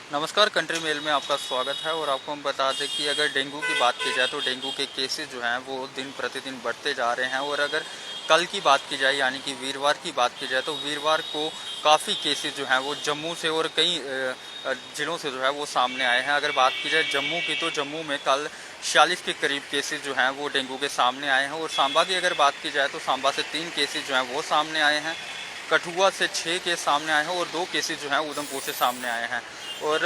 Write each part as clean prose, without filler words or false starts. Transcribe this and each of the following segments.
नमस्कार, country mail में आपका स्वागत है। और आपको हम बता दें कि अगर डेंगू की बात की जाए तो डेंगू के केसेस जो हैं वो दिन प्रतिदिन बढ़ते जा रहे हैं। और अगर कल की बात की जाए यानी कि वीरवार की बात की जाए तो वीरवार को काफ़ी केसेस जो हैं वो जम्मू से और कई ज़िलों से जो है वो सामने आए हैं। अगर बात की जाए जम्मू की तो जम्मू में कल 46 के करीब केसेस जो हैं वो डेंगू के सामने आए हैं। और सांबा की अगर बात की जाए तो सांबा से 3 केसेस जो हैं वो सामने आए हैं। कठुआ से 6 केस सामने आए हैं और 2 केसेस जो हैं उधमपुर से सामने आए हैं। और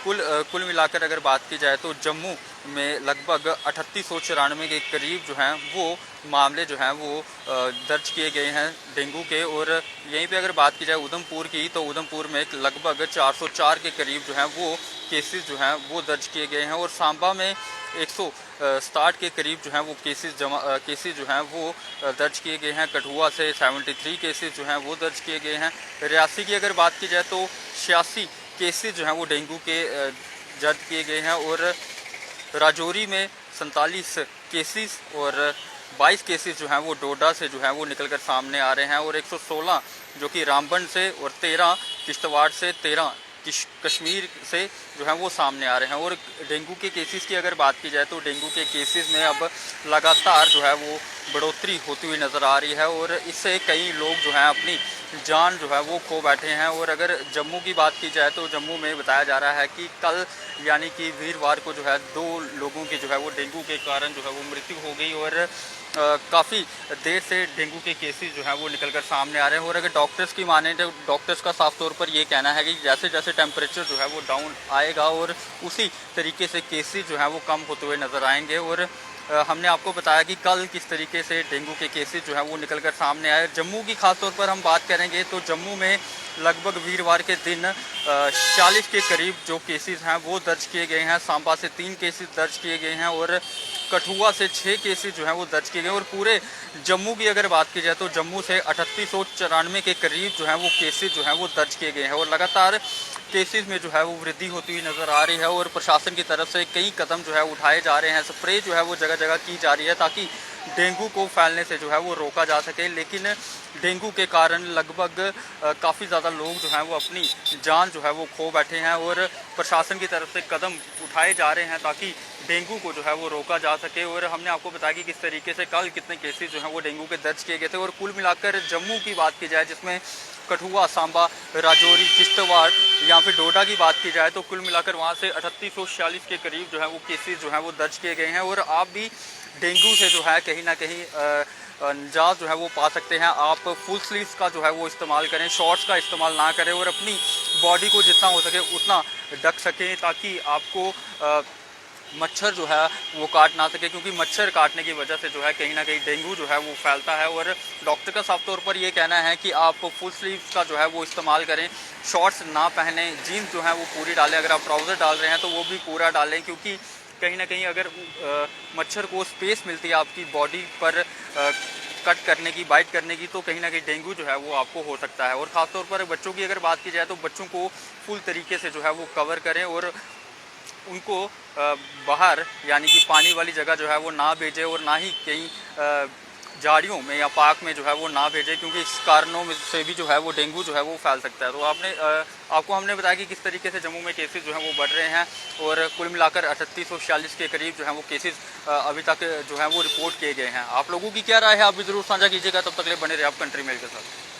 कुल मिलाकर अगर बात की जाए तो जम्मू में लगभग 3894 के करीब जो हैं वो मामले जो हैं वो दर्ज किए गए हैं डेंगू के। और यहीं पे अगर बात की जाए उधमपुर की तो उधमपुर में लगभग 404 के करीब जो हैं वो केसेस जो हैं वो दर्ज किए गए हैं। और सांबा में 160 के करीब जो हैं वो केसेस जो हैं वो दर्ज किए गए हैं। कठुआ से 73 केसेस जो हैं वो दर्ज किए गए हैं। रियासी की अगर बात की जाए तो 86 केसेस जो हैं वो डेंगू के दर्ज किए गए हैं। और राजौरी में 47 केसेस और 22 केसेस जो हैं वो डोडा से जो हैं वो निकलकर सामने आ रहे हैं। और 116 जो कि रामबन से और 13 किश्तवाड़ से, 13 कश्मीर से जो है वो सामने आ रहे हैं। और डेंगू के केसेस की अगर बात की जाए तो डेंगू के केसेस में अब लगातार जो है वो बढ़ोतरी होती हुई नज़र आ रही है। और इससे कई लोग जो हैं अपनी जान जो है वो खो बैठे हैं। और अगर जम्मू की बात की जाए तो जम्मू में बताया जा रहा है कि कल यानी कि वीरवार को जो है 2 लोगों की जो है वो डेंगू के कारण जो है वो मृत्यु हो गई। और काफ़ी देर से डेंगू के केसेस जो हैं वो निकलकर सामने आ रहे हैं। और अगर डॉक्टर्स की माने तो डॉक्टर्स का साफ तौर पर ये कहना है कि जैसे जैसे टेम्परेचर जो है वो डाउन आएगा और उसी तरीके से केसेस जो हैं वो कम होते हुए नज़र आएंगे। और हमने आपको बताया कि कल किस तरीके से डेंगू के केसेस जो हैं वो निकलकर सामने आए। जम्मू की खास तौर पर हम बात करेंगे तो जम्मू में लगभग वीरवार के दिन 40 के करीब जो केसेस हैं वो दर्ज किए गए हैं। सांबा से 3 केसेस दर्ज किए गए हैं और कठुआ से 6 केसेस जो हैं वो दर्ज किए गए। और पूरे जम्मू की अगर बात की जाए तो जम्मू से 3894 के करीब जो हैं वो केसेस जो हैं वो दर्ज किए गए हैं। और लगातार केसेस में जो है वो वृद्धि होती हुई नज़र आ रही है। और प्रशासन की तरफ से कई कदम जो है उठाए जा रहे हैं। स्प्रे जो है वो जगह जगह की जा रही है ताकि डेंगू को फैलने से जो है वो रोका जा सके। लेकिन डेंगू के कारण लगभग काफ़ी ज़्यादा लोग जो हैं वो अपनी जान जो है वो खो बैठे हैं। और प्रशासन की तरफ से कदम उठाए जा रहे हैं ताकि डेंगू को जो है वो रोका जा सके। और हमने आपको बताया कि किस तरीके से कल कितने केसेस जो हैं वो डेंगू के दर्ज किए गए थे। और कुल मिलाकर जम्मू की बात की जाए जिसमें कठुआ, सांबा, राजौरी, किश्तवाड़ या फिर डोडा की बात की जाए तो कुल मिलाकर वहाँ से 3846 के करीब जो है वो केसेस जो है वो दर्ज किए गए हैं। और आप भी डेंगू से जो है कहीं ना कहीं निजात जो है वो पा सकते हैं। आप फुल स्लीव्स का जो है वो इस्तेमाल करें, शॉर्ट्स का इस्तेमाल ना करें और अपनी बॉडी को जितना हो सके उतना ढक सकें ताकि आपको मच्छर जो है वो काट ना सके। क्योंकि मच्छर काटने की वजह से जो है कहीं ना कहीं डेंगू जो है वो फैलता है। और डॉक्टर का साफ तौर पर ये कहना है कि आप फुल स्लीव्स का जो है वो इस्तेमाल करें, शॉर्ट्स ना पहने, जीन्स जो है वो पूरी डालें। अगर आप ट्राउज़र डाल रहे हैं तो वो भी पूरा डालें क्योंकि कहीं ना कहीं अगर मच्छर को स्पेस मिलती है आपकी बॉडी पर कट करने की, बाइट करने की, तो कहीं ना कहीं डेंगू जो है वो आपको हो सकता है। और ख़ासतौर पर बच्चों की अगर बात की जाए तो बच्चों को फुल तरीके से जो है वो कवर करें और उनको बाहर यानी कि पानी वाली जगह जो है वो ना भेजें और ना ही कहीं झाड़ियों में या पार्क में जो है वो ना भेजें क्योंकि इस कारणों में से भी जो है वो डेंगू जो है वो फैल सकता है। तो आपको हमने बताया कि किस तरीके से जम्मू में केसेस जो हैं वो बढ़ रहे हैं। और कुल मिलाकर 3846 के करीब जो है वो केसेस अभी तक जो है वो रिपोर्ट किए गए हैं। आप लोगों की क्या राय है, आप भी ज़रूर साझा कीजिएगा। तब तक ले बने रहे आप कंट्री मेल के साथ।